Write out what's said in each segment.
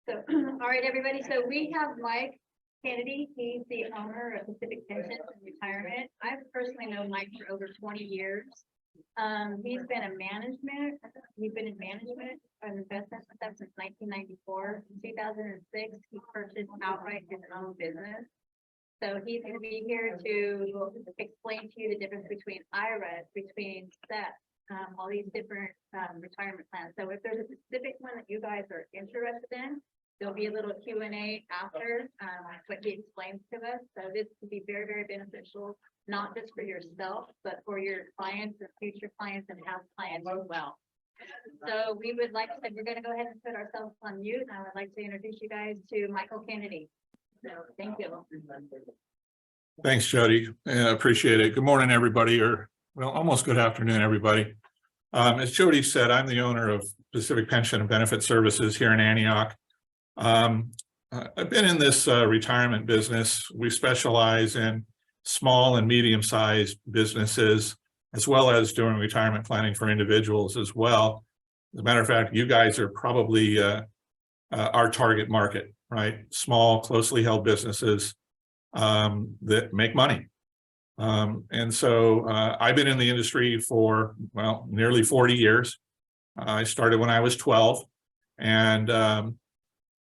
So, all right, everybody. So we have Mike Kennedy. He's the owner of Pacific Pensions and Retirement. I've personally known Mike for over 20 years. He's been in management and investment with us since 1994. In 2006, he purchased outright his own business. So he's going to be here to explain to you the difference between IRAs, between SEP, all these different retirement plans. So if there's a specific one that you guys are interested in, there'll be a little Q&A after what he explains to us. So this could be very, very beneficial, not just for yourself, but for your clients and future clients and past clients as well. So we would like to say, we're going to go ahead and put ourselves on mute. I would like to introduce you guys to Michael Kennedy. So thank you. Thanks, Jody. Appreciate it. Good morning, everybody, or well, almost good afternoon, everybody. As Jody said, I'm the owner of Pacific Pension and Benefit Services here in Antioch. I've been in this retirement business. We specialize in small and medium-sized businesses, as well as doing retirement planning for individuals as well. As a matter of fact, you guys are probably our target market, right? Small, closely held businesses that make money. And so I've been in the industry for, well, nearly 40 years. I started when I was 12, and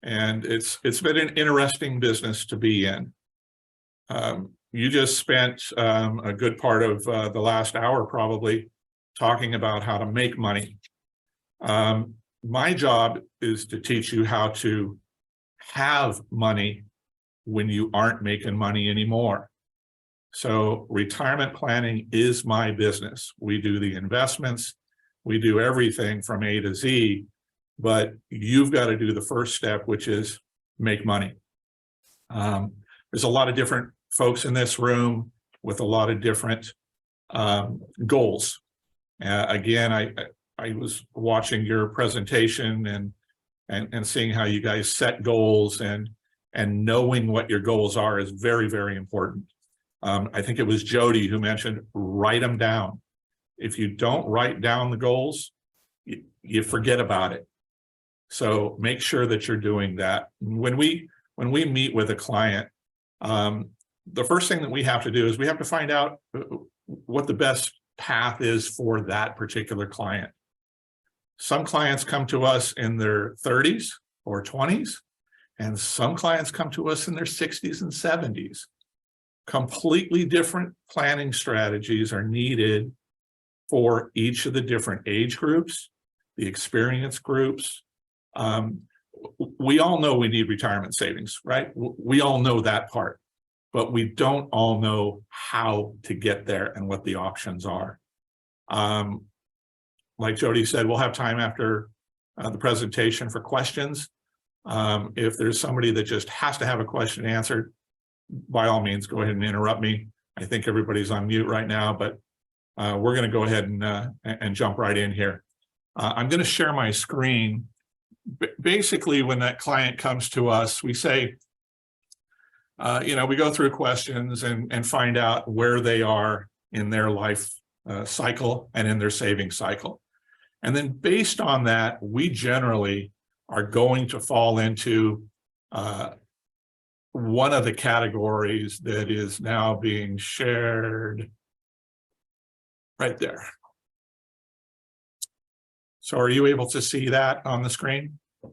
it's been an interesting business to be in. You just spent a good part of the last hour probably talking about how to make money. My job is to teach you how to have money when you aren't making money anymore. So retirement planning is my business. We do the investments, we do everything from A to Z, but you've got to do the first step, which is make money. There's a lot of different folks in this room with a lot of different goals. Again, I was watching your presentation and seeing how you guys set goals, and knowing what your goals are is very, very important. I think it was Jody who mentioned write them down. If you don't write down the goals, you forget about it. So make sure that you're doing that. When we meet with a client, the first thing that we have to do is we have to find out what the best path is for that particular client. Some clients come to us in their 30s or 20s, and some clients come to us in their 60s and 70s. Completely different planning strategies are needed for each of the different age groups, the experience groups. We all know we need retirement savings, right? We all know that part, but we don't all know how to get there and what the options are. Like Jody said, we'll have time after the presentation for questions. If there's somebody that just has to have a question answered, by all means, go ahead and interrupt me. I think everybody's on mute right now, but we're going to go ahead and jump right in here. I'm going to share my screen. Basically, when that client comes to us, we say, we go through questions and find out where they are in their life cycle and in their saving cycle. And then based on that, we generally are going to fall into one of the categories that is now being shared right there. So are you able to see that on the screen? Of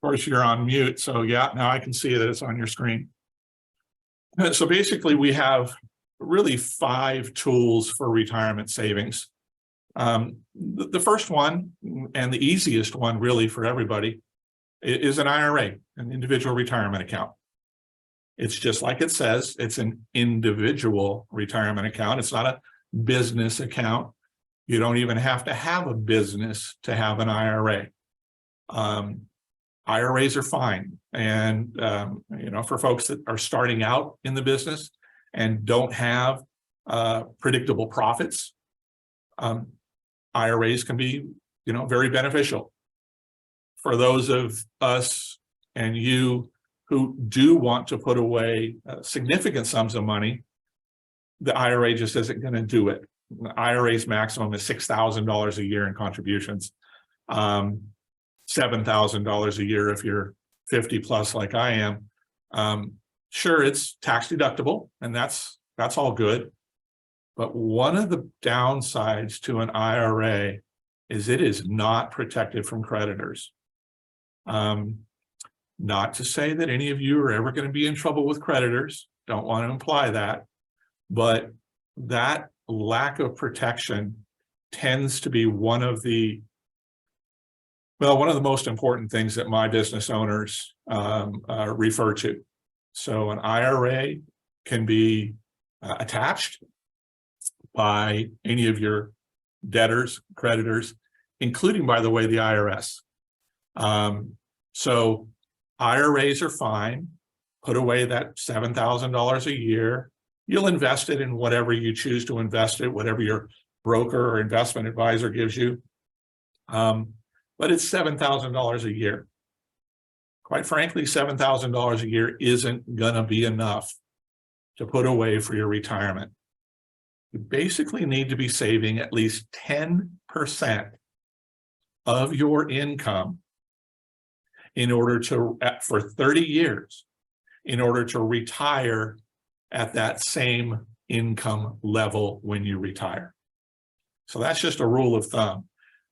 course, you're on mute, so yeah, now I can see that it's on your screen. So basically, we have really 5 tools for retirement savings. The first one, and the easiest one really for everybody, is an IRA, an individual retirement account. It's just like it says, it's an individual retirement account. It's not a business account. You don't even have to have a business to have an IRA. IRAs are fine. And, for folks that are starting out in the business and don't have predictable profits, IRAs can be, very beneficial. For those of us and you who do want to put away significant sums of money, the IRA just isn't going to do it. The IRA's maximum is $6,000 a year in contributions. $7,000 a year if you're 50 plus like I am. Sure, it's tax deductible, and that's all good. But one of the downsides to an IRA is it is not protected from creditors. Not to say that any of you are ever going to be in trouble with creditors. Don't want to imply that. But that lack of protection tends to be one of the most important things that my business owners refer to. So an IRA can be attached by any of your debtors, creditors, including, by the way, the IRS. So IRAs are fine. Put away that $7,000 a year. You'll invest it in whatever you choose to invest it, whatever your broker or investment advisor gives you. But it's $7,000 a year. Quite frankly, $7,000 a year isn't going to be enough to put away for your retirement. You basically need to be saving at least 10% of your income in order to, for 30 years, in order to retire at that same income level when you retire. So that's just a rule of thumb.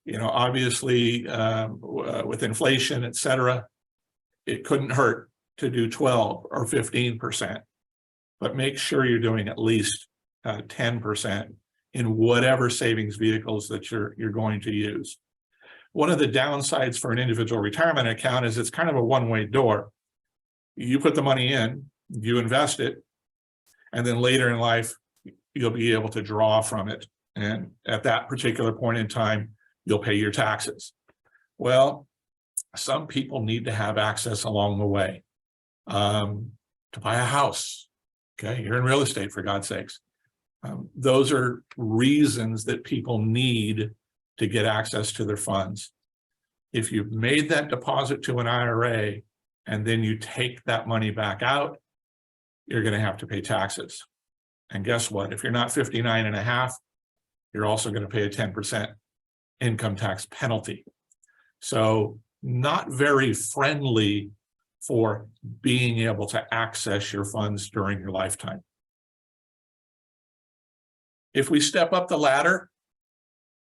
You know, obviously, with inflation, et cetera, it couldn't hurt to do 12 or 15%, but make sure you're doing at least 10% in whatever savings vehicles that you're going to use. One of the downsides for an individual retirement account is it's kind of a one-way door. You put the money in, you invest it, and then later in life, you'll be able to draw from it. And at that particular point in time, you'll pay your taxes. Well, some people need to have access along the way to buy a house. Okay, you're in real estate, for God's sakes. Those are reasons that people need to get access to their funds. If you've made that deposit to an IRA and then you take that money back out, you're going to have to pay taxes. And guess what? If you're not 59 and a half, you're also going to pay a 10% income tax penalty. So not very friendly for being able to access your funds during your lifetime. If we step up the ladder,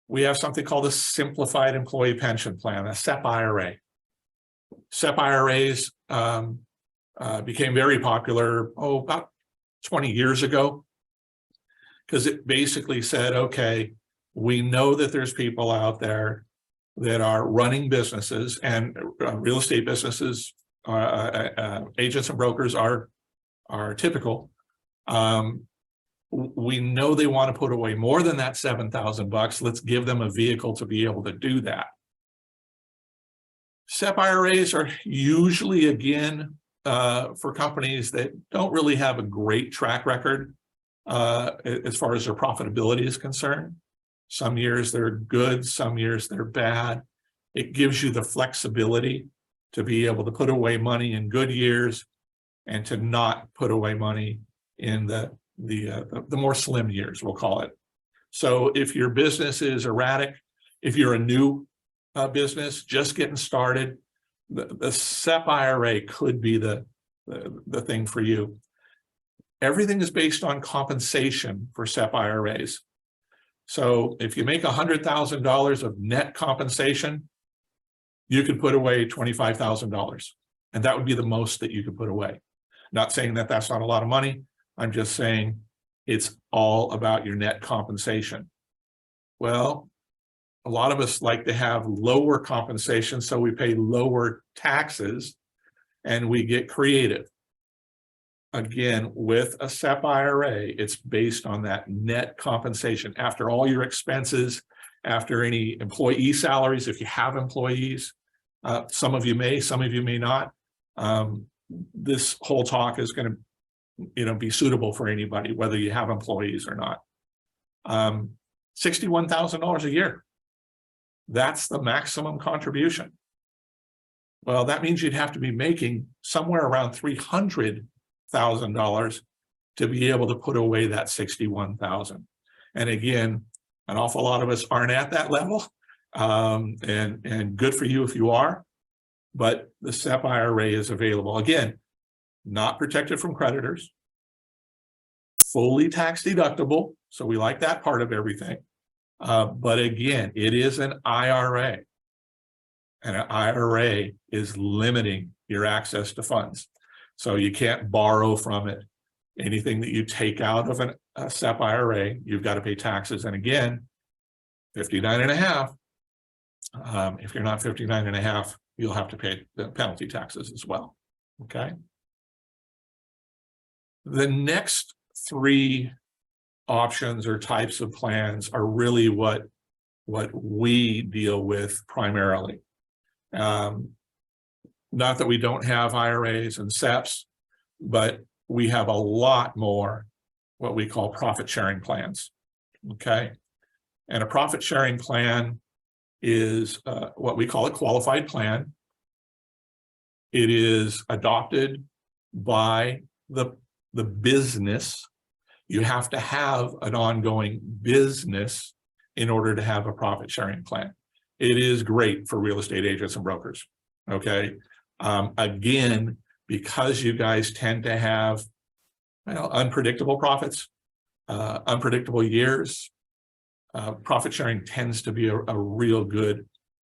we have something called a simplified employee pension plan, a SEP IRA. SEP IRAs became very popular, about 20 years ago, because it basically said, okay, we know that there's people out there that are running businesses, and real estate businesses, agents and brokers are typical. We know they want to put away more than that $7,000. Let's give them a vehicle to be able to do that. SEP IRAs are usually, again, for companies that don't really have a great track record as far as their profitability is concerned. Some years they're good, some years they're bad. It gives you the flexibility to be able to put away money in good years and to not put away money in the more slim years, we'll call it. So if your business is erratic, if you're a new business just getting started, the SEP IRA could be the thing for you. Everything is based on compensation for SEP IRAs. So if you make $100,000 of net compensation, you could put away $25,000, and that would be the most that you could put away. Not saying that that's not a lot of money. I'm just saying it's all about your net compensation. Well, a lot of us like to have lower compensation, so we pay lower taxes and we get creative. Again, with a SEP IRA, it's based on that net compensation after all your expenses, after any employee salaries, if you have employees. Some of you may, some of you may not. This whole talk is going to be suitable for anybody, whether you have employees or not. $61,000 a year. That's the maximum contribution. Well, that means you'd have to be making somewhere around $300,000 to be able to put away that $61,000. And again, an awful lot of us aren't at that level. and good for you if you are, but the SEP IRA is available. Again, not protected from creditors, fully tax deductible. So we like that part of everything. But again, it is an IRA. And an IRA is limiting your access to funds. So you can't borrow from it. Anything that you take out of a SEP IRA, you've got to pay taxes. And again, 59.5. If you're not 59.5, you'll have to pay the penalty taxes as well. Okay. The next three options or types of plans are really what we deal with primarily. Not that we don't have IRAs and SEPs, but we have a lot more what we call profit sharing plans. Okay. And a profit sharing plan is what we call a qualified plan. It is adopted by the business. You have to have an ongoing business in order to have a profit sharing plan. It is great for real estate agents and brokers. Okay. Again, because you guys tend to have unpredictable profits, unpredictable years, profit sharing tends to be a real good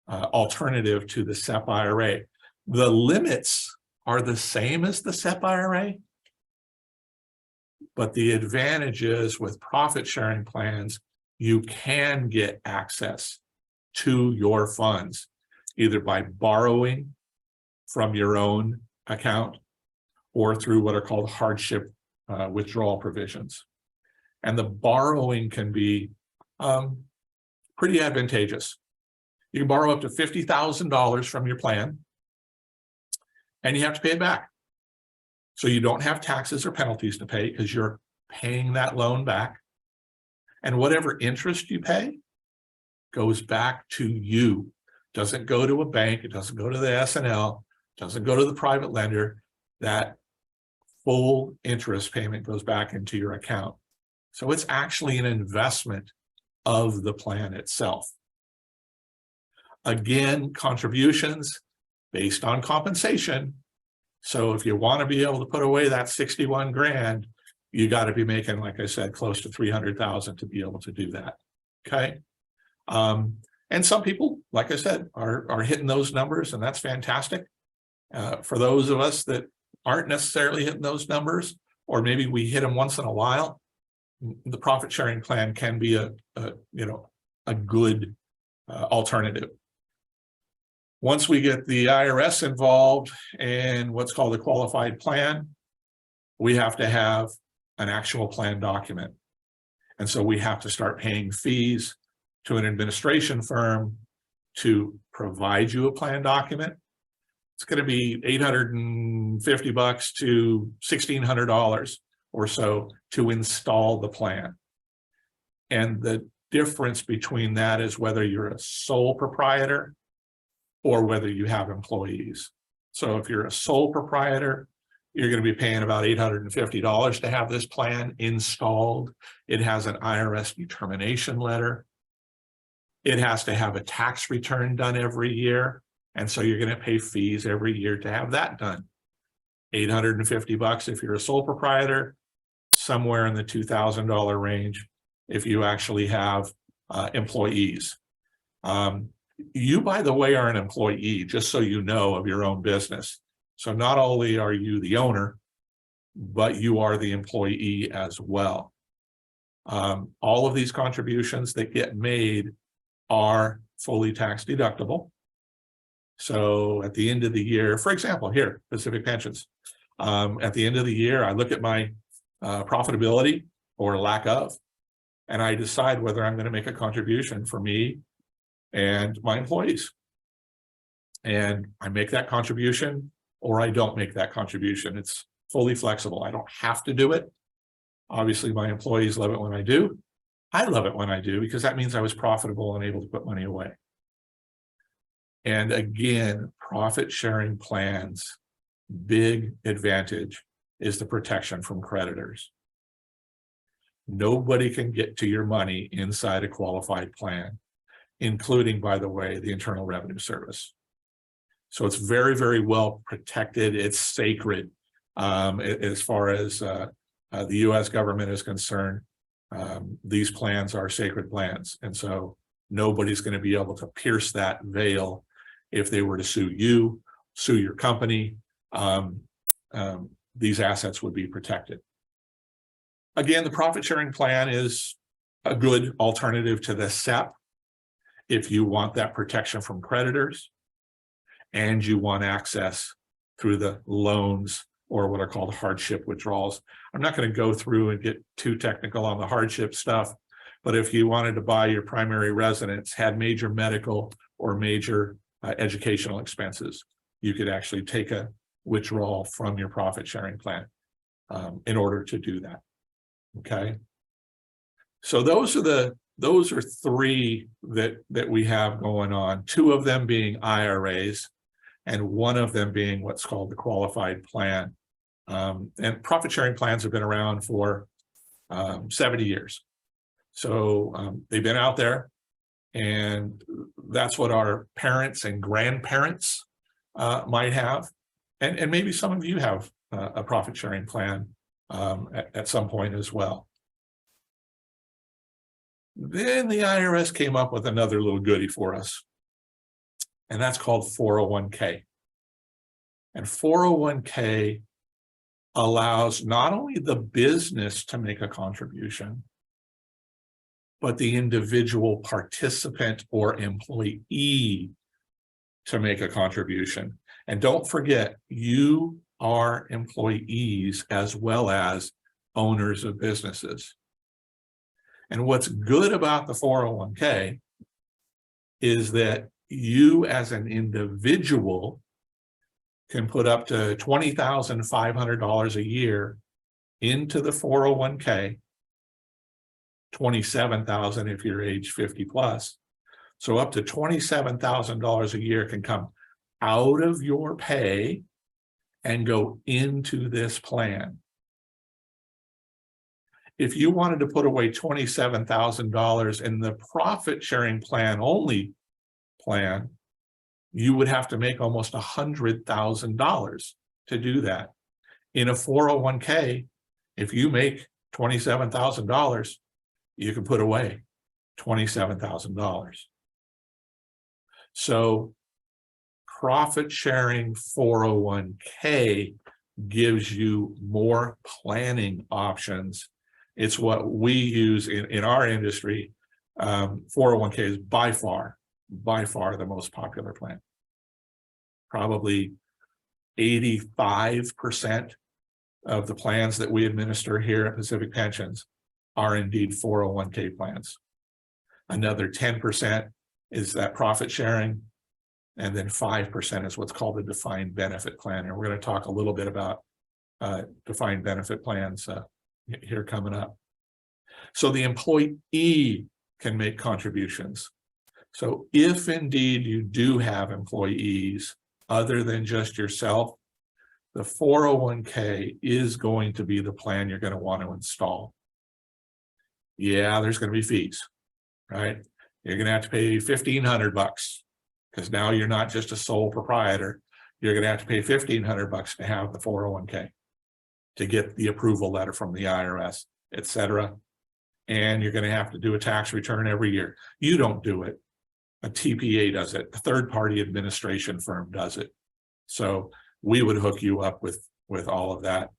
alternative to the SEP IRA. The limits are the same as the SEP IRA, but the advantages with profit sharing plans, you can get access to your funds, either by borrowing from your own account or through what are called hardship withdrawal provisions. And the borrowing can be pretty advantageous. You can borrow up to $50,000 from your plan, and you have to pay it back. So you don't have taxes or penalties to pay because you're paying that loan back. And whatever interest you pay goes back to you. Doesn't go to a bank. It doesn't go to the S&L. Doesn't go to the private lender. That full interest payment goes back into your account. So it's actually an investment of the plan itself. Again, contributions based on compensation. So if you want to be able to put away that 61 grand, you got to be making, like I said, close to 300,000 to be able to do that. Okay. And some people, like I said, are hitting those numbers, and that's fantastic. For those of us that aren't necessarily hitting those numbers, or maybe we hit them once in a while, the profit sharing plan can be a good alternative. Once we get the IRS involved in what's called a qualified plan, we have to have an actual plan document. And so we have to start paying fees to an administration firm to provide you a plan document. It's going to be $850 to $1,600 or so to install the plan. And the difference between that is whether you're a sole proprietor or whether you have employees. So if you're a sole proprietor, you're going to be paying about $850 to have this plan installed. It has an IRS determination letter. It has to have a tax return done every year. And so you're going to pay fees every year to have that done. $850 if you're a sole proprietor, somewhere in the $2,000 range if you actually have employees. You, by the way, are an employee, just so you know, of your own business. So not only are you the owner, but you are the employee as well. All of these contributions that get made are fully tax deductible. So at the end of the year, for example, here, Pacific Pensions, at the end of the year, I look at my profitability or lack of, and I decide whether I'm going to make a contribution for me and my employees. And I make that contribution or I don't make that contribution. It's fully flexible. I don't have to do it. Obviously, my employees love it when I do. I love it when I do because that means I was profitable and able to put money away. And again, profit sharing plans, big advantage is the protection from creditors. Nobody can get to your money inside a qualified plan. including, by the way, the Internal Revenue Service. So it's very, very well protected. It's sacred as far as the U.S. government is concerned. These plans are sacred plans. And so nobody's going to be able to pierce that veil if they were to sue you, sue your company. These assets would be protected. Again, the profit sharing plan is a good alternative to the SEP if you want that protection from creditors and you want access through the loans or what are called hardship withdrawals. I'm not going to go through and get too technical on the hardship stuff, but if you wanted to buy your primary residence, had major medical or major educational expenses, you could actually take a withdrawal from your profit sharing plan in order to do that. Okay. So those are three that we have going on, two of them being IRAs and one of them being what's called the qualified plan. And profit sharing plans have been around for 70 years. So they've been out there, and that's what our parents and grandparents might have. And maybe some of you have a profit sharing plan at some point as well. Then the IRS came up with another little goodie for us, and that's called 401k. And 401k allows not only the business to make a contribution, but the individual participant or employee to make a contribution. And don't forget, you are employees as well as owners of businesses. And what's good about the 401k is that you as an individual can put up to $20,500 a year into the 401k, $27,000 if you're age 50 plus. So up to $27,000 a year can come out of your pay and go into this plan. If you wanted to put away $27,000 in the profit sharing plan only plan, you would have to make almost $100,000 to do that. In a 401k, if you make $27,000, you can put away $27,000. So profit sharing 401k gives you more planning options. It's what we use in our industry. 401k is by far the most popular plan. Probably 85% of the plans that we administer here at Pacific Pensions are indeed 401k plans. Another 10% is that profit sharing, and then 5% is what's called a defined benefit plan. And we're going to talk a little bit about defined benefit plans here coming up. So the employee can make contributions. So if indeed you do have employees other than just yourself, the 401k is going to be the plan you're going to want to install. Yeah, there's going to be fees, right? You're going to have to pay $1,500 because now you're not just a sole proprietor. You're going to have to pay $1,500 to have the 401k, to get the approval letter from the IRS, etc. And you're going to have to do a tax return every year. You don't do it. A TPA does it. A third-party administration firm does it. So we would hook you up with all of that.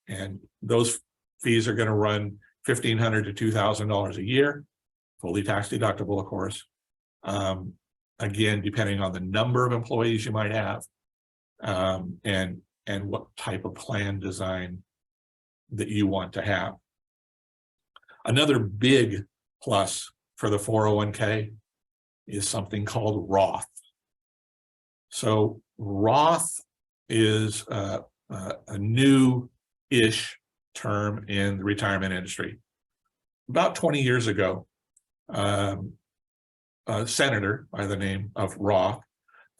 And those fees are going to run $1,500 to $2,000 a year, fully tax deductible, of course. Again, depending on the number of employees you might have, and what type of plan design that you want to have. Another big plus for the 401k is something called Roth. So Roth is a new-ish term in the retirement industry. About 20 years ago, a senator by the name of Roth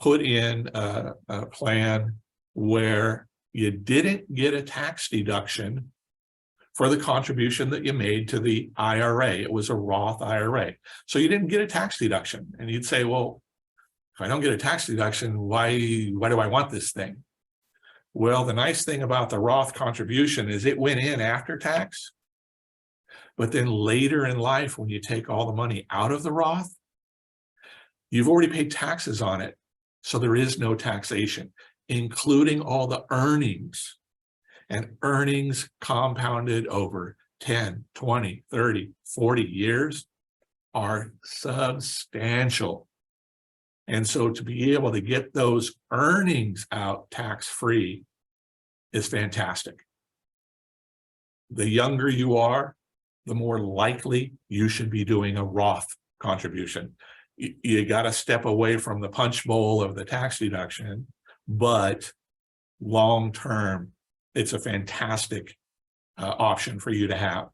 put in a plan where you didn't get a tax deduction for the contribution that you made to the IRA. It was a Roth IRA. So you didn't get a tax deduction. And you'd say, well, if I don't get a tax deduction, why do I want this thing? Well, the nice thing about the Roth contribution is it went in after tax. But then later in life, when you take all the money out of the Roth, you've already paid taxes on it. So there is no taxation, including all the earnings. And earnings compounded over 10, 20, 30, 40 years are substantial. And so to be able to get those earnings out tax-free is fantastic. The younger you are, the more likely you should be doing a Roth contribution. You got to step away from the punch bowl of the tax deduction, but long-term, it's a fantastic option for you to have.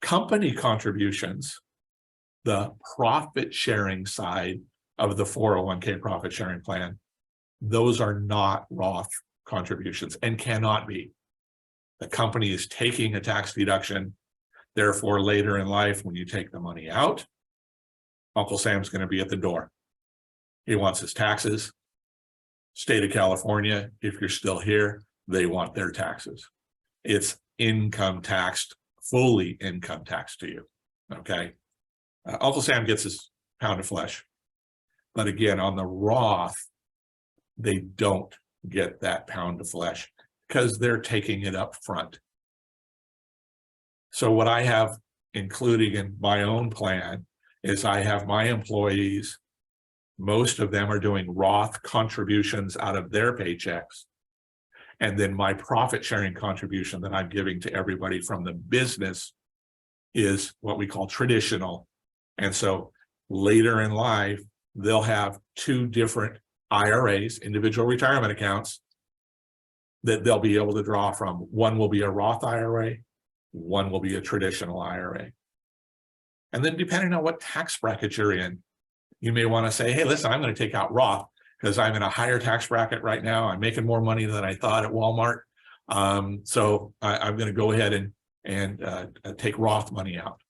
Company contributions, the profit sharing side of the 401k profit sharing plan, those are not Roth contributions and cannot be. The company is taking a tax deduction. Therefore, later in life, when you take the money out, Uncle Sam's going to be at the door. He wants his taxes. State of California, if you're still here, they want their taxes. It's income taxed, fully income taxed to you. Okay. Uncle Sam gets his pound of flesh. But again, on the Roth, they don't get that pound of flesh because they're taking it up front. So what I have including in my own plan is I have my employees, most of them are doing Roth contributions out of their paychecks. And then my profit sharing contribution that I'm giving to everybody from the business is what we call traditional. And so later in life, they'll have two different IRAs, individual retirement accounts, that they'll be able to draw from. One will be a Roth IRA, one will be a traditional IRA. And then depending on what tax bracket you're in, you may want to say, hey, listen, I'm going to take out Roth because I'm in a higher tax bracket right now. I'm making more money than I thought at Walmart. So I'm going to go ahead and take Roth money out.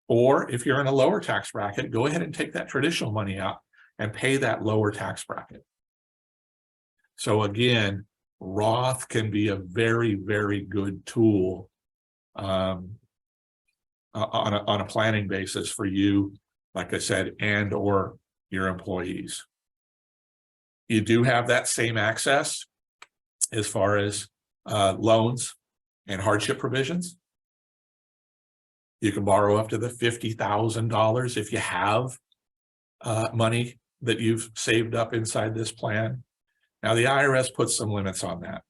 Or if you're in a lower tax bracket, go ahead and take that traditional money out and pay that lower tax bracket. So again, Roth can be a very, very good tool on a planning basis for you, like I said, and or your employees. You do have that same access as far as loans and hardship provisions. You can borrow up to the $50,000 if you have money that you've saved up inside this plan. Now, the IRS puts some limits on that.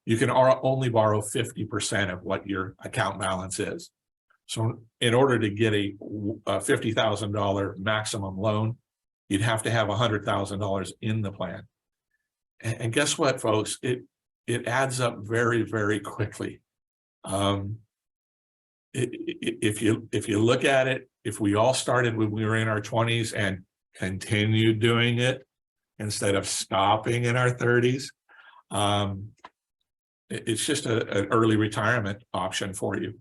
You can only borrow 50% of what your account balance is. So in order to get a $50,000 maximum loan, you'd have to have $100,000 in the plan. And guess what, folks? It adds up very, very quickly. If you look at it, if we all started when we were in our 20s and continued doing it instead of stopping in our 30s, it's just an early retirement option for you.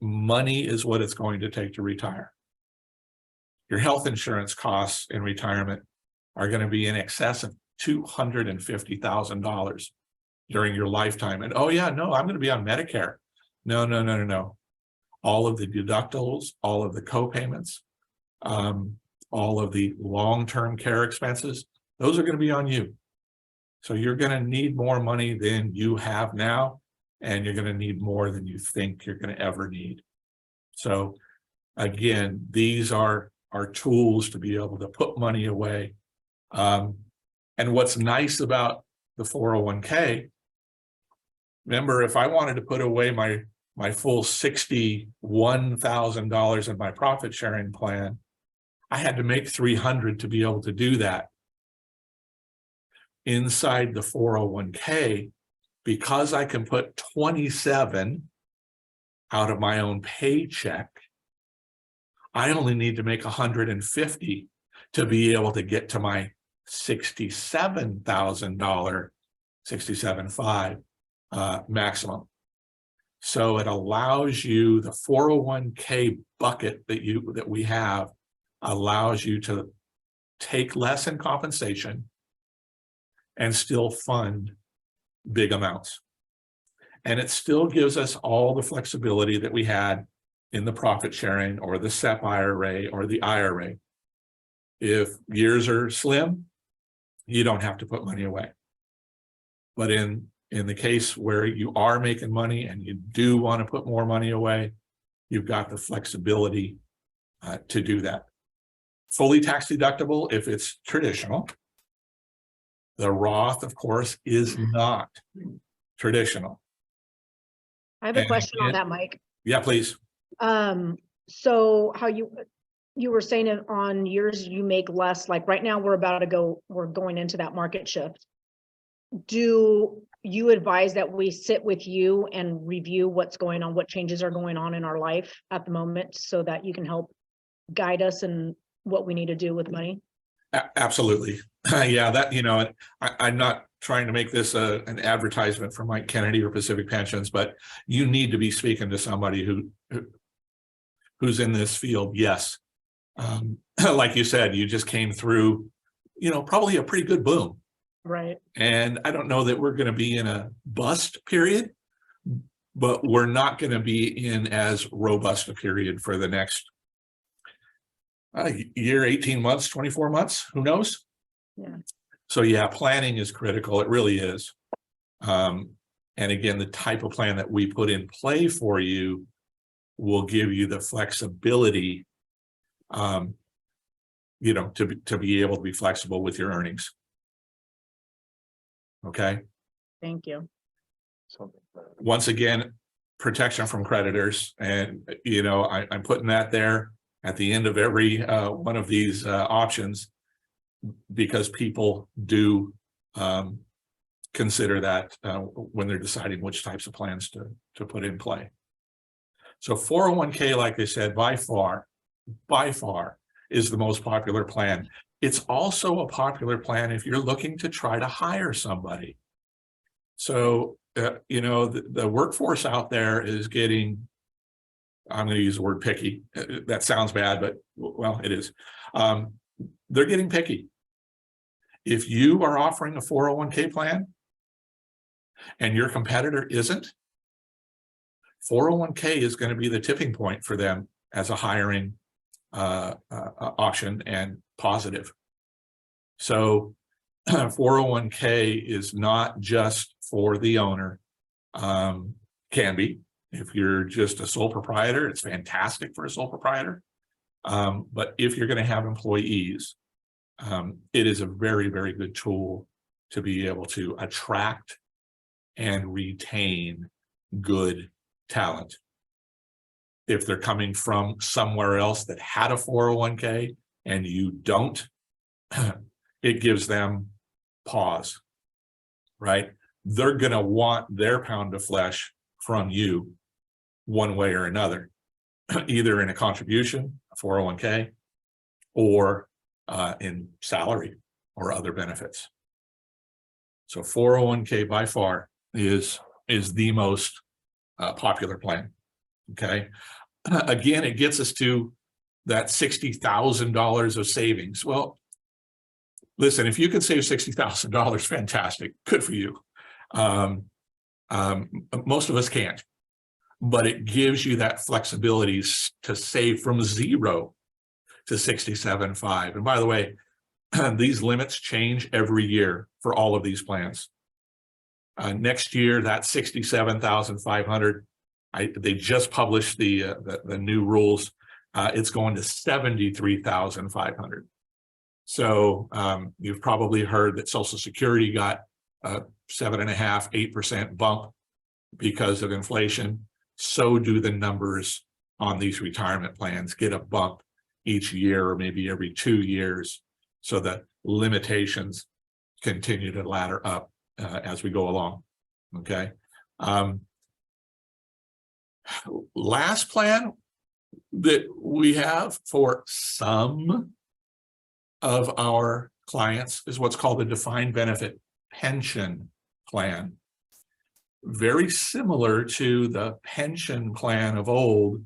Money is what it's going to take to retire. Your health insurance costs in retirement are going to be in excess of $250,000 during your lifetime. And oh yeah, no, I'm going to be on Medicare. No. All of the deductibles, all of the co-payments, all of the long-term care expenses, those are going to be on you. So you're going to need more money than you have now, and you're going to need more than you think you're going to ever need. So again, these are tools to be able to put money away. And what's nice about the 401k, remember, if I wanted to put away my full $61,000 in my profit sharing plan, I had to make $300 to be able to do that. Inside the 401k, because I can put 27 out of my own paycheck, I only need to make 150 to be able to get to my $67,000, $67,500 maximum. So it allows you, the 401k bucket that we have allows you to take less in compensation and still fund big amounts. And it still gives us all the flexibility that we had in the profit sharing or the SEP IRA or the IRA. If years are slim, you don't have to put money away. But in the case where you are making money and you do want to put more money away, you've got the flexibility to do that. Fully tax deductible if it's traditional. The Roth, of course, is not traditional. I have a question on that, Mike. Yeah, please. So how you were saying it on years you make less, like right now we're going into that market shift. Do you advise that we sit with you and review what's going on, what changes are going on in our life at the moment so that you can help guide us in what we need to do with money? Absolutely. Yeah, that, you know, I'm not trying to make this an advertisement for Mike Kennedy or Pacific Pensions, but you need to be speaking to somebody who's in this field. Yes. Like you said, you just came through, you know, probably a pretty good boom. Right. And I don't know that we're going to be in a bust period, but we're not going to be in as robust a period for the next year, 18 months, 24 months, who knows? Yeah. So yeah, planning is critical. It really is. And again, the type of plan that we put in play for you will give you the flexibility, you know, to be able to be flexible with your earnings. Okay. Thank you. Once again, protection from creditors. And, you know, I'm putting that there at the end of every one of these options, because people do consider that when they're deciding which types of plans to put in play. So 401k, like I said, by far is the most popular plan. It's also a popular plan if you're looking to try to hire somebody. So, you know, the workforce out there is getting, I'm going to use the word picky. That sounds bad, but well, it is. They're getting picky. If you are offering a 401k plan and your competitor isn't, 401k is going to be the tipping point for them as a hiring option and positive. So 401k is not just for the owner. Can be. If you're just a sole proprietor, it's fantastic for a sole proprietor. But if you're going to have employees, it is a very, very good tool to be able to attract and retain good talent. If they're coming from somewhere else that had a 401k and you don't, it gives them pause, right? They're going to want their pound of flesh from you one way or another, either in a contribution, a 401k, or in salary or other benefits. So 401k by far is the most popular plan. Okay. Again, it gets us to that $60,000 of savings. Well, listen, if you can save $60,000, fantastic. Good for you. Most of us can't, but it gives you that flexibility to save from 0 to 67.5. And by the way, these limits change every year for all of these plans. Next year, that 67,500. They just published the new rules. It's going to 73,500. So you've probably heard that Social Security got a 7.5%, 8% bump because of inflation. So do the numbers on these retirement plans get a bump each year or maybe every 2 years, so that limitations continue to ladder up as we go along. Okay. Last plan that we have for some of our clients is what's called a defined benefit pension plan. very similar to the pension plan of old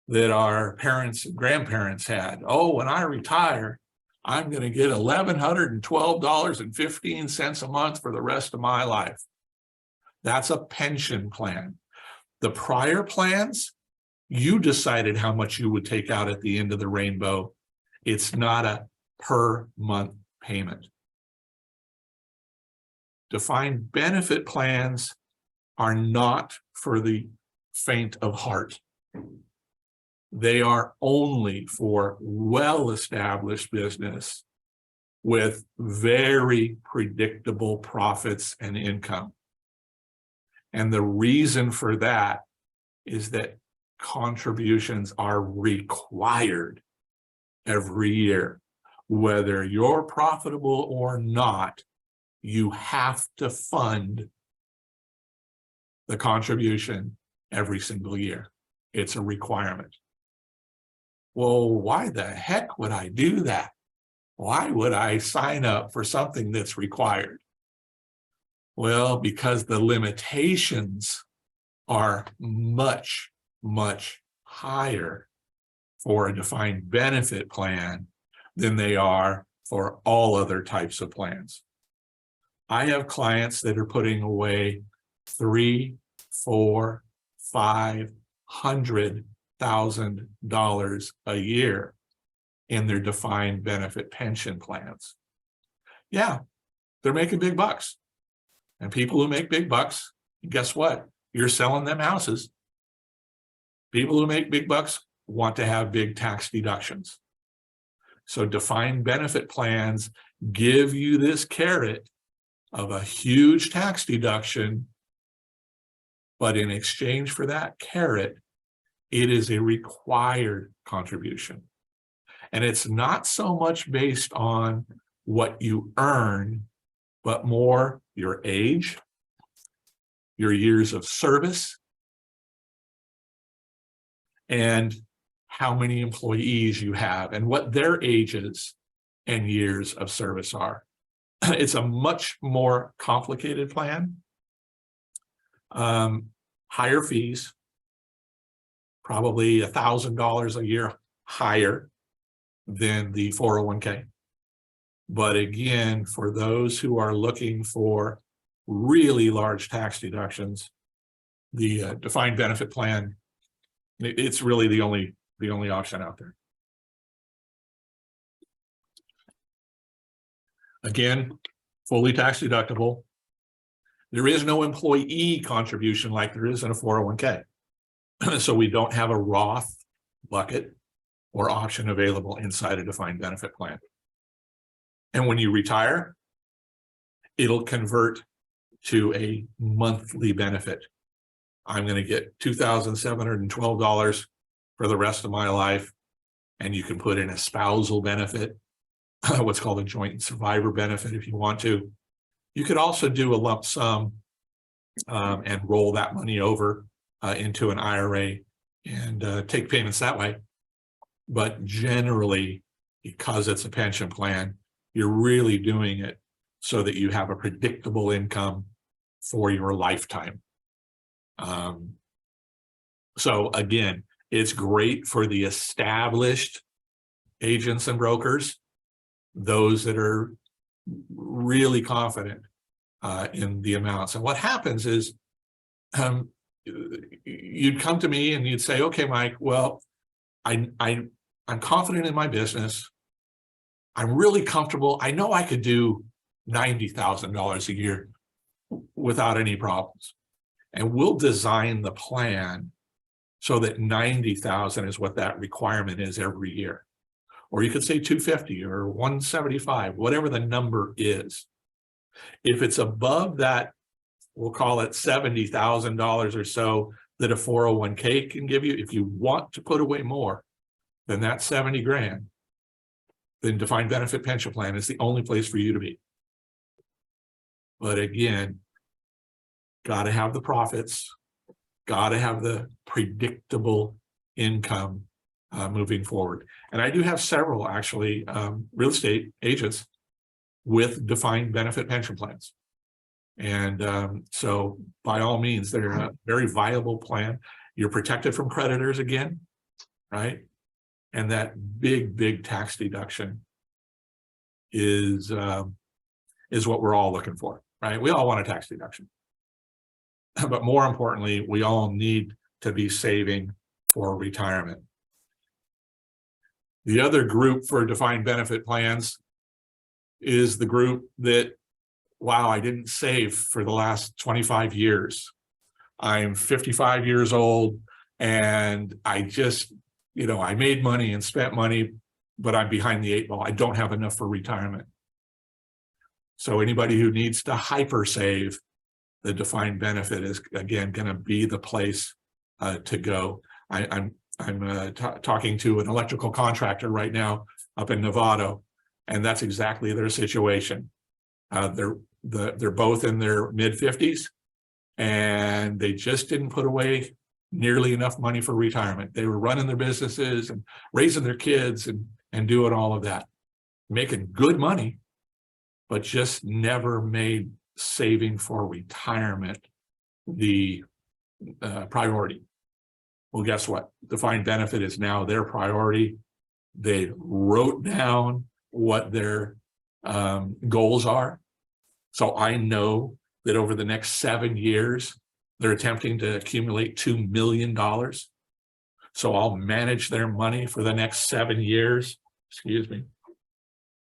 that our parents and grandparents had. Oh, when I retire, I'm going to get $1,112.15 a month for the rest of my life. That's a pension plan. The prior plans, you decided how much you would take out at the end of the rainbow. It's not a per month payment. Defined benefit plans are not for the faint of heart. They are only for well-established business with very predictable profits and income. And the reason for that is that contributions are required every year. Whether you're profitable or not, you have to fund the contribution every single year. It's a requirement. Well, why the heck would I do that? Why would I sign up for something that's required? Well, because the limitations are much, much higher for a defined benefit plan than they are for all other types of plans. I have clients that are putting away $300,000, $400,000, $500,000 a year in their defined benefit pension plans. Yeah, they're making big bucks. And people who make big bucks, guess what? You're selling them houses. People who make big bucks want to have big tax deductions. So defined benefit plans give you this carrot of a huge tax deduction, but in exchange for that carrot, it is a required contribution. And it's not so much based on what you earn, but more your age, your years of service, and how many employees you have and what their ages and years of service are. It's a much more complicated plan. Higher fees, probably $1,000 a year higher than the 401k. But again, for those who are looking for really large tax deductions, the defined benefit plan, it's really the only option out there. Again, fully tax deductible. There is no employee contribution like there is in a 401k. So we don't have a Roth bucket or option available inside a defined benefit plan. And when you retire, it'll convert to a monthly benefit. I'm going to get $2,712 for the rest of my life. And you can put in a spousal benefit, what's called a joint survivor benefit if you want to. You could also do a lump sum and roll that money over into an IRA and take payments that way. But generally, because it's a pension plan, you're really doing it so that you have a predictable income for your lifetime. So again, it's great for the established agents and brokers, those that are really confident in the amounts. And what happens is you'd come to me and you'd say, okay, Mike, well, I'm confident in my business. I'm really comfortable. I know I could do $90,000 a year without any problems. And we'll design the plan so that 90,000 is what that requirement is every year. Or you could say 250 or 175, whatever the number is. If it's above that, we'll call it $70,000 or so that a 401k can give you. If you want to put away more than that 70 grand, then defined benefit pension plan is the only place for you to be. But again, got to have the profits, got to have the predictable income moving forward. And I do have several actually real estate agents with defined benefit pension plans. And so by all means, they're a very viable plan. You're protected from creditors again, right? And that big tax deduction is what we're all looking for, right? We all want a tax deduction. But more importantly, we all need to be saving for retirement. The other group for defined benefit plans is the group that, wow, I didn't save for the last 25 years. I'm 55 years old and I just, I made money and spent money, but I'm behind the 8 ball. I don't have enough for retirement. So anybody who needs to hyper save, the defined benefit is again going to be the place to go. I'm talking to an electrical contractor right now up in Nevada, and that's exactly their situation. They're both in their mid-50s, and they just didn't put away nearly enough money for retirement. They were running their businesses and raising their kids and doing all of that, making good money, but just never made saving for retirement the priority. Well, guess what? Defined benefit is now their priority. They wrote down what their goals are. So I know that over the next 7 years, they're attempting to accumulate $2 million. So I'll manage their money for the next 7 years. Excuse me.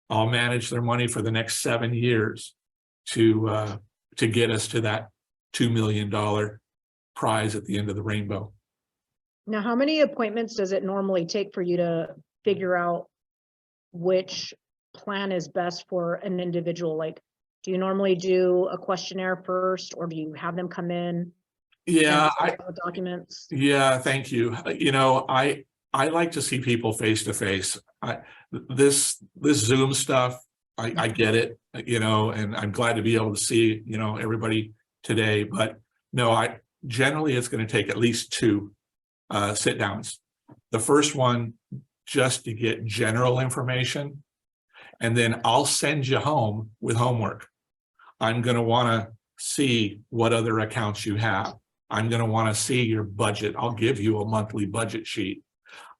I'll manage their money for the next 7 years to get us to that $2 million prize at the end of the rainbow. Now, how many appointments does it normally take for you to figure out which plan is best for an individual? Like, do you normally do a questionnaire first, or do you have them come in? Yeah, documents. Yeah, thank you. I like to see people face to face. This Zoom stuff, I get it, and I'm glad to be able to see, everybody today. But no, generally it's going to take at least 2 sit downs. The first one just to get general information, and then I'll send you home with homework. I'm going to want to see what other accounts you have. I'm going to want to see your budget. I'll give you a monthly budget sheet.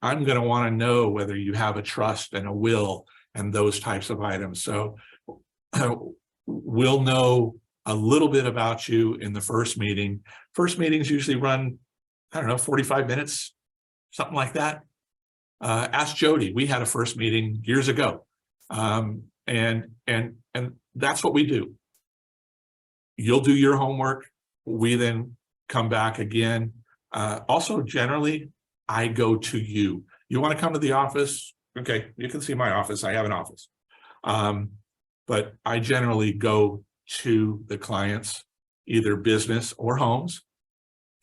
I'm going to want to know whether you have a trust and a will and those types of items. So we'll know a little bit about you in the first meeting. First meetings usually run, 45 minutes, something like that. Ask Jody. We had a first meeting years ago. And that's what we do. You'll do your homework. We then come back again. Also, generally, I go to you. You want to come to the office? Okay, you can see my office. I have an office. But I generally go to the clients, either business or homes.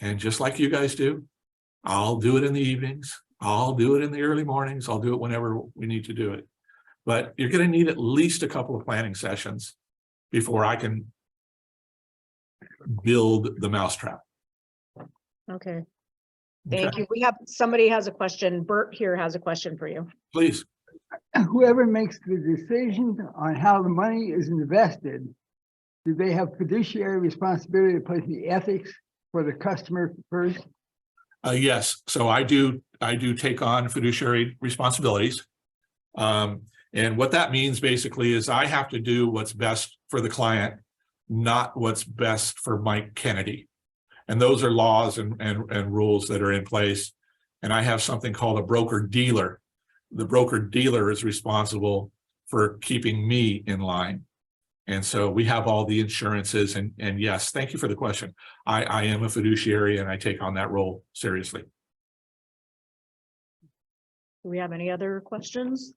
And just like you guys do, I'll do it in the evenings. I'll do it in the early mornings. I'll do it whenever we need to do it. But you're going to need at least a couple of planning sessions before I can build the mousetrap. Okay. Thank you. Somebody has a question. Bert here has a question for you. Please. Whoever makes the decision on how the money is invested, do they have fiduciary responsibility to put the ethics for the customer first? Yes. So I do take on fiduciary responsibilities. And what that means basically is I have to do what's best for the client, not what's best for Mike Kennedy. And those are laws and rules that are in place. And I have something called a broker dealer. The broker dealer is responsible for keeping me in line. And so we have all the insurances, and yes, thank you for the question. I am a fiduciary and I take on that role seriously. Do we have any other questions?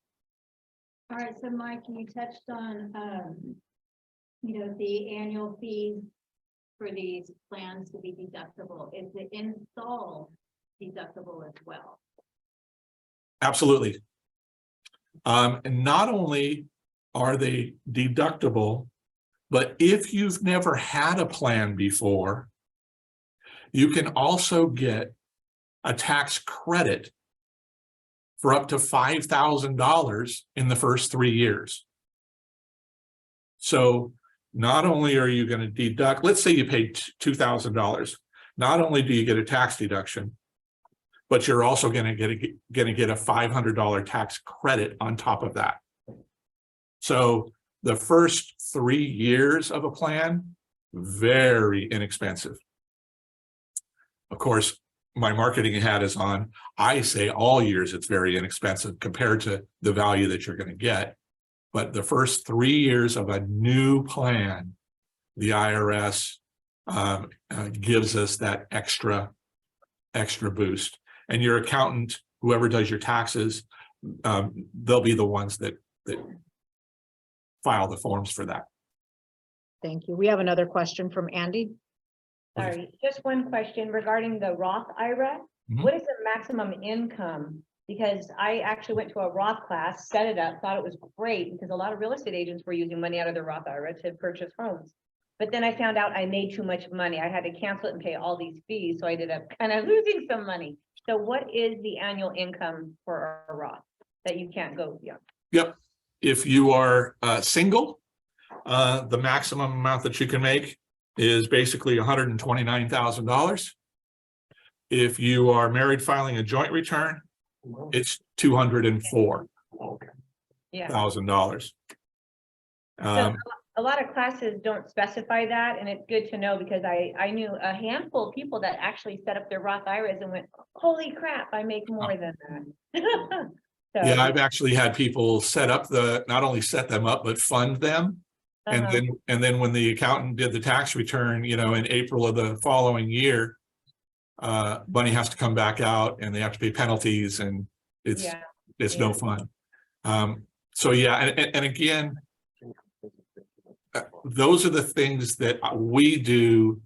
All right, so Mike, you touched on, the annual fees for these plans to be deductible. Is the install deductible as well? Absolutely. And not only are they deductible, but if you've never had a plan before, you can also get a tax credit for up to $5,000 in the first 3 years. So not only are you going to deduct, let's say you paid $2,000, not only do you get a tax deduction, but you're also going to get a $500 tax credit on top of that. So the first 3 years of a plan, very inexpensive. Of course, my marketing hat is on. I say all years it's very inexpensive compared to the value that you're going to get. But the first 3 years of a new plan, the IRS gives us that extra boost. And your accountant, whoever does your taxes, they'll be the ones that file the forms for that. Thank you. We have another question from Andy. Sorry, just one question regarding the Roth IRA. Mhm. What is the maximum income? Because I actually went to a Roth class, set it up, thought it was great because a lot of real estate agents were using money out of their Roth IRA to purchase homes. But then I found out I made too much money. I had to cancel it and pay all these fees. So I ended up kind of losing some money. So what is the annual income for a Roth that you can't go beyond? Yep. If you are single, the maximum amount that you can make is basically $129,000. If you are married filing a joint return, it's $204,000. Yeah. So a lot of classes don't specify that, and it's good to know because I knew a handful of people that actually set up their Roth IRAs and went, holy crap, I make more than that. So, Yeah, I've actually had people set up not only set them up, but fund them. And then when the accountant did the tax return, in April of the following year, money has to come back out and they have to pay penalties, and it's no fun. So yeah, and again, those are the things that we do,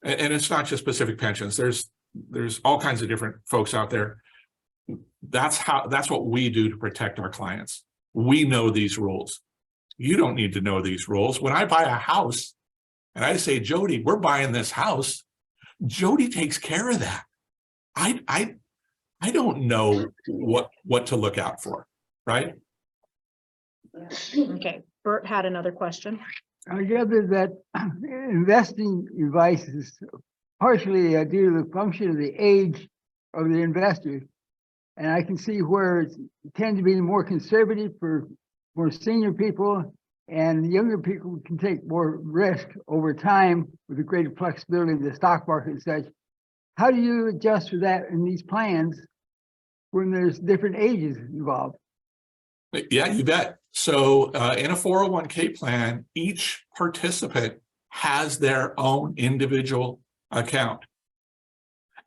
and it's not just Pacific Pensions. There's all kinds of different folks out there. That's what we do to protect our clients. We know these rules. You don't need to know these rules. When I buy a house and I say, Jody, we're buying this house, Jody takes care of that. I don't know what to look out for, right? Okay, Bert had another question. I gather that investing advice is partially due to the function of the age of the investors. And I can see where it tends to be more conservative for more senior people, and younger people can take more risk over time with a greater flexibility in the stock market and such. How do you adjust for that in these plans when there's different ages involved? Yeah, you bet. So in a 401k plan, each participant has their own individual account.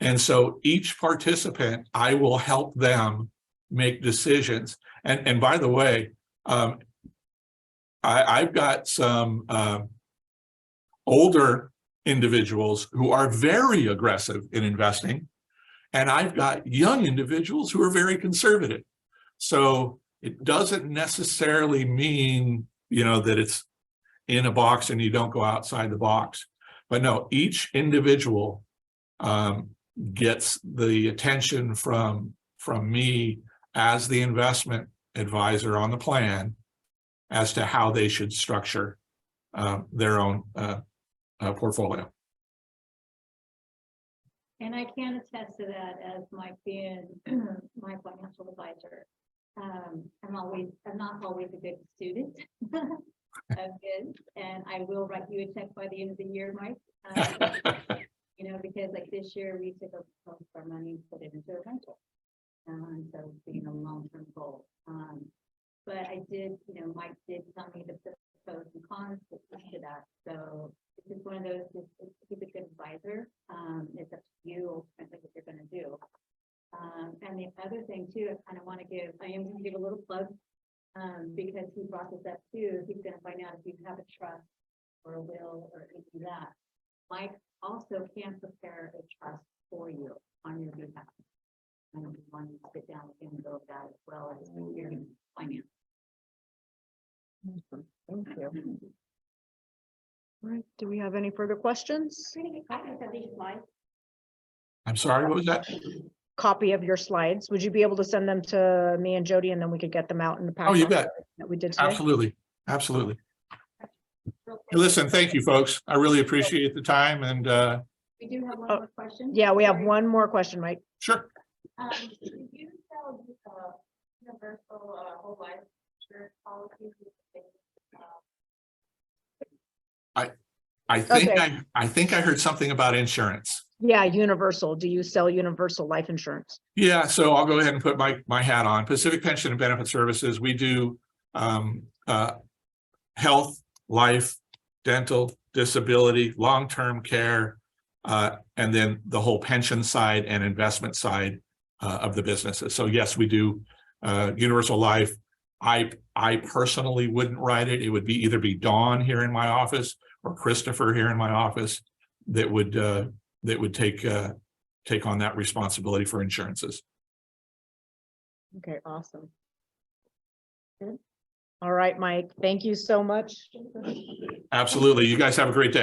And so each participant, I will help them make decisions. And by the way, I've got some older individuals who are very aggressive in investing, and I've got young individuals who are very conservative. So it doesn't necessarily mean, that it's in a box and you don't go outside the box. But no, each individual gets the attention from me as the investment advisor on the plan as to how they should structure their own portfolio. And I can attest to that as Mike being my financial advisor. I'm not always a good student of his, and I will write you a check by the end of the year, Mike. Because like this year we took most of our money and put it into a rental. So being a long-term goal. But I did, Mike did tell me the pros and cons to that. So it's just one of those, he's a good advisor. It's up to you ultimately what you're going to do. And the other thing too, I am going to give a little plug because he brought this up too. He's going to find out if you have a trust or a will or anything like that. Mike also can prepare a trust for you on your behalf. And we want to sit down with him and go over that as well as your finance. Thank you. All right, do we have any further questions? I'm sorry, what was that? Copy of your slides. Would you be able to send them to me and Jody, and then we could get them out in the packet? Oh, you bet. That we did today? Absolutely. Absolutely. real quick. Listen, thank you, folks. I really appreciate the time and, We do have one Oh, more question. Yeah, we have Sorry. one more question, Mike. sure. Do you sell universal whole life insurance policies? Okay. I think I heard something about insurance. Yeah, universal. Do you sell universal life insurance? Yeah, so I'll go ahead and put my hat on. Pacific Pension and Benefit Services, we do health, life, dental, disability, long-term care, and then the whole pension side and investment side of the businesses. So yes, we do universal life. I personally wouldn't write it. It would be either be Dawn here in my office or Christopher here in my office that would take on that responsibility for insurances. Okay, awesome. Good. All right, Mike, thank you so much. Absolutely. You guys have a great day.